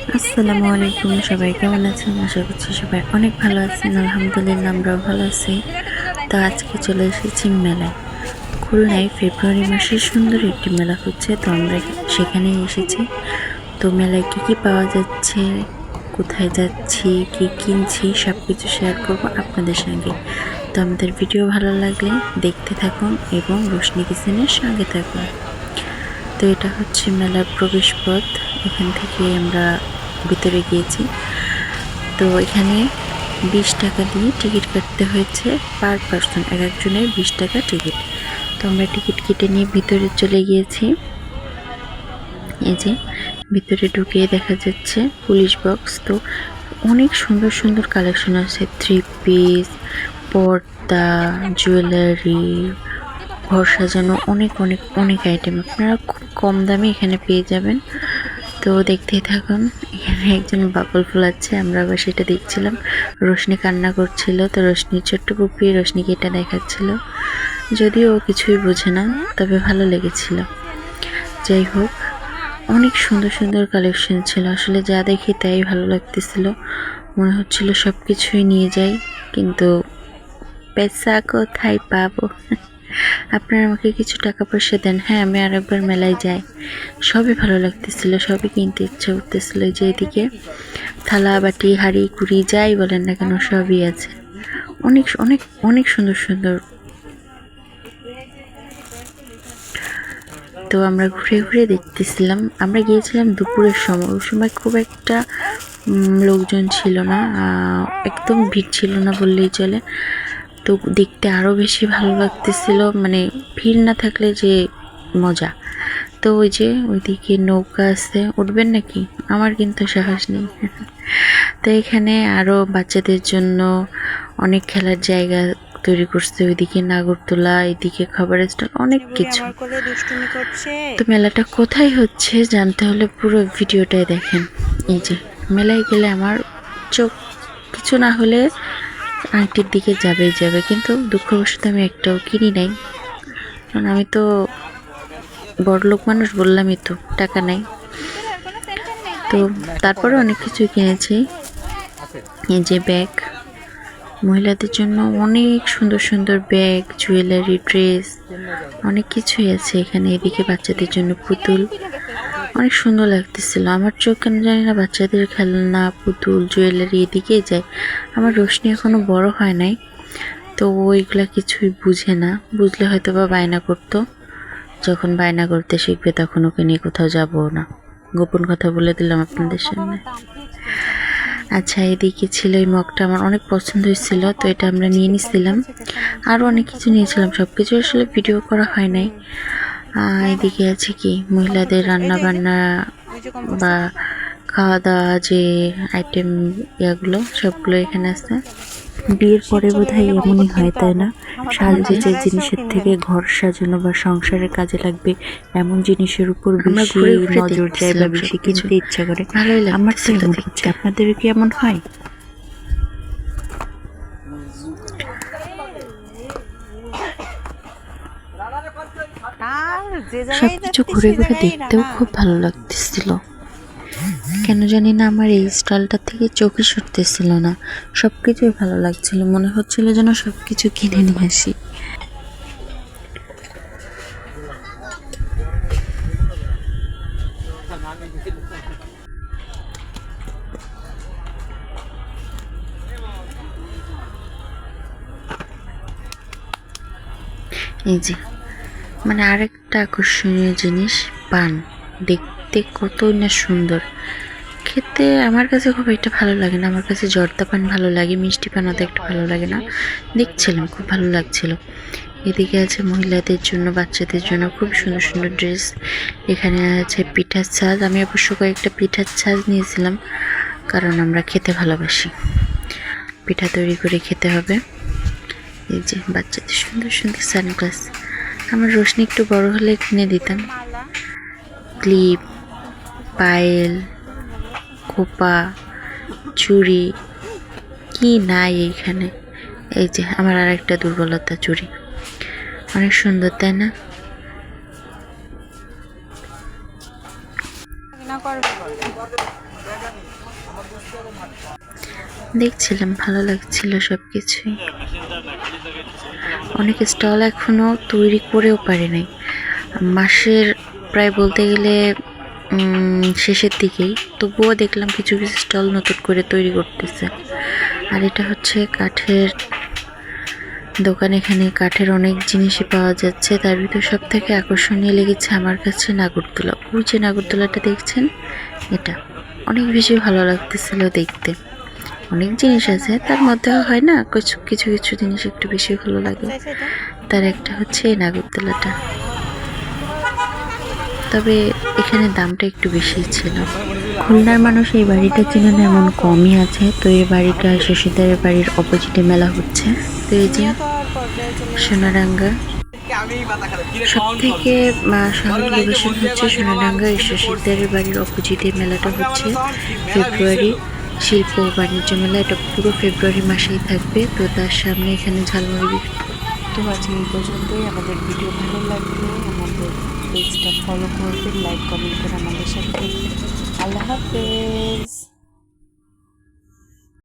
আসসালামু আলাইকুম, সবাই কেমন আছেন? আশা করছি সবাই অনেক ভালো আছেন। আলহামদুলিল্লাহ আমরাও ভালো আছি। তো আজকে চলে এসেছি মেলায়। খুলনায় ফেব্রুয়ারি মাসে সুন্দর একটি মেলা হচ্ছে, তো আমরা সেখানেই এসেছি। তো মেলায় কি কি পাওয়া যাচ্ছে, কোথায় যাচ্ছি, কি কিনছি, সব কিছু শেয়ার করব আপনাদের সঙ্গে। তো আমাদের ভিডিও ভালো লাগলে দেখতে থাকুন এবং রোশনি কিচেনের সঙ্গে থাকুন। তো এটা হচ্ছে মেলার প্রবেশ পথ। এখান থেকে আমরা ভিতরে গিয়েছি। তো এখানে 20 টাকা দিয়ে টিকিট কাটতে হয়েছে পার পারসন, এক একজনের 20 টাকা টিকিট। তো আমরা টিকিট কেটে নিয়ে ভিতরে চলে গিয়েছি। এই যে ভিতরে ঢুকিয়ে দেখা যাচ্ছে পুলিশ বক্স। তো অনেক সুন্দর সুন্দর কালেকশন আছে, 3 পিস, পর্দা, জুয়েলারি, ঘর সাজানো, অনেক অনেক অনেক আইটেম আপনারা খুব কম দামে এখানে পেয়ে যাবেন। তো দেখতেই থাকুন। এখানে একজন বাবল ফুলাচ্ছে, আমরা আবার সেটা দেখছিলাম। রোশনি কান্না করছিল, তো রোশনির ছোট্ট পুপি রোশনিকে এটা দেখাচ্ছিল, যদিও ও কিছুই বোঝে না, তবে ভালো লেগেছিল। যাই হোক, অনেক সুন্দর সুন্দর কালেকশন ছিল, আসলে যা দেখি তাই ভালো লাগতেছিল। মনে হচ্ছিল সব কিছুই নিয়ে যাই, কিন্তু পয়সা কোথায় পাবো? আপনারা আমাকে কিছু টাকা পয়সা দেন, হ্যাঁ আমি আরেকবার মেলায় যাই। সবই ভালো লাগতেছিল, সবই কিনতে ইচ্ছা করতেছিল। যে এদিকে থালা বাটি হাঁড়ি কুড়ি যাই বলেন না কেন সবই আছে, অনেক অনেক অনেক সুন্দর সুন্দর। তো আমরা ঘুরে ঘুরে দেখতেছিলাম। আমরা গিয়েছিলাম দুপুরের সময়, ওই সময় খুব একটা লোকজন ছিল না, একদম ভিড় ছিল না বললেই চলে। তো দেখতে আরও বেশি ভালো লাগতেছিল, মানে ভিড় না থাকলে যে মজা। তো ওই যে ওইদিকে নৌকা আছে, উঠবেন নাকি? আমার কিন্তু সাহস নেই। তো এখানে আরও বাচ্চাদের জন্য অনেক খেলার জায়গা তৈরি করছে, ওইদিকে নাগরদোলা, এদিকে খাবারের স্টল, অনেক কিছু। তো মেলাটা কোথায় হচ্ছে জানতে হলে পুরো ভিডিওটাই দেখেন। এই যে মেলায় গেলে আমার চোখ কিছু না হলে আংটির দিকে যাবেই যাবে, কিন্তু দুঃখবশত আমি একটাও কিনি নাই, কারণ আমি তো বড়লোক মানুষ, বললামই তো টাকা নাই। তো তারপরে অনেক কিছু কিনেছি। এই যে ব্যাগ, মহিলাদের জন্য অনেক সুন্দর সুন্দর ব্যাগ, জুয়েলারি, ড্রেস, অনেক কিছুই আছে এখানে। এদিকে বাচ্চাদের জন্য পুতুল, অনেক সুন্দর লাগতেছিল। আমার চোখ কেন জানি না বাচ্চাদের খেলনা, পুতুল, জুয়েলারি এদিকেই যায়। আমার রোশনি এখনো বড় হয় নাই, তো ওইগুলা কিছুই বুঝে না, বুঝলে হয়তো বা বায়না করতো। যখন বায়না করতে শিখবে তখন ওকে নিয়ে কোথাও যাবো না, গোপন কথা বলে দিলাম আপনাদের সামনে। আচ্ছা, এদিকে ছিল এই মগটা, আমার অনেক পছন্দ হয়েছিল, তো এটা আমরা নিয়ে নিছিলাম। আরও অনেক কিছু নিয়েছিলাম, সব কিছু আসলে ভিডিও করা হয় নাই। এদিকে আছে কি মহিলাদের রান্না বান্না বা খাওয়া দাওয়া যে আইটেম, ইয়াগুলো সবগুলো এখানে আছে। বিয়ের পরে বোধহয় এমনই হয়, তাই না? সাজগোজের জিনিসের থেকে ঘর সাজানো বা সংসারের কাজে লাগবে এমন জিনিসের উপর বেশি নজর যায় বা বেশি কিনতে ইচ্ছা করে। আমার তো এমন হচ্ছে, আপনাদের কি এমন হয়? সবকিছু ঘুরে ঘুরে দেখতেও খুব ভালো লাগতেছিল। কেন জানি না আমার এই স্টাইলটা থেকে চোখে সরতেছিল না, সব কিছুই ভালো লাগছিল, মনে হচ্ছিল যেন সব কিছু কিনে নিয়ে আসি। এই যে মানে আরেকটা আকর্ষণীয় জিনিস, পান। দেখতে কতই না সুন্দর, খেতে আমার কাছে খুব একটা ভালো লাগে না। আমার কাছে জর্দা পান ভালো লাগে, মিষ্টি পান অত একটা ভালো লাগে না। দেখছিলাম খুব ভালো লাগছিল। এদিকে আছে মহিলাদের জন্য, বাচ্চাদের জন্য খুব সুন্দর সুন্দর ড্রেস। এখানে আছে পিঠার ছাঁচ, আমি অবশ্য কয়েকটা পিঠার ছাঁচ নিয়েছিলাম, কারণ আমরা খেতে ভালোবাসি, পিঠা তৈরি করে খেতে হবে। এই যে বাচ্চাদের সুন্দর সুন্দর সানগ্লাস, আমার রোশনি একটু বড় হলে কিনে দিতাম। ক্লিপ, পায়েল, খোপা, চুড়ি, কি নাই এইখানে। এই যে আমার আর একটা দুর্বলতা, চুড়ি অনেক সুন্দর, তাই না? দেখছিলাম, ভালো লাগছিল সবকিছুই। অনেক স্টল এখনো তৈরি করেও পারে নাই, মাসের প্রায় বলতে গেলে শেষের দিকেই, তবুও দেখলাম কিছু কিছু স্টল নতুন করে তৈরি করতেছে। আর এটা হচ্ছে কাঠের দোকান, এখানে কাঠের অনেক জিনিসই পাওয়া যাচ্ছে। তার ভিতর সব থেকে আকর্ষণীয় লেগেছে আমার কাছে নাগরদোলা। ওই যে নাগরদোলাটা দেখছেন, এটা অনেক বেশি ভালো লাগতেছিল দেখতে। অনেক জিনিস আছে, তার মধ্যে হয় না কিছু কিছু কিছু জিনিস একটু বেশি ভালো লাগে, তার একটা হচ্ছে এই নাগরদোলাটা। তবে এখানে দামটা একটু বেশিই ছিল। খুলনার মানুষ এই বাড়িটা চেনেন এমন কমই আছে। তো এই বাড়িটা শশীদারের বাড়ির অপোজিটে মেলা হচ্ছে। তো এই যে সোনারাঙ্গা, সব থেকে শহর লোকেশন হচ্ছে সোনারাঙ্গা। এই শশীদারের বাড়ির অপোজিটে মেলাটা হচ্ছে ফেব্রুয়ারি শিল্প ও বাণিজ্য মেলা। এটা পুরো ফেব্রুয়ারি মাসেই থাকবে। তো তার সামনে এখানে ঝালমুড়ি। তো আজকে এই পর্যন্তই। আমাদের ভিডিও ভালো লাগলে আমাদের পেজটা ফলো করবেন, লাইক কমেন্ট করে আমাদের সাথে থাকবেন। আল্লাহ হাফেজ।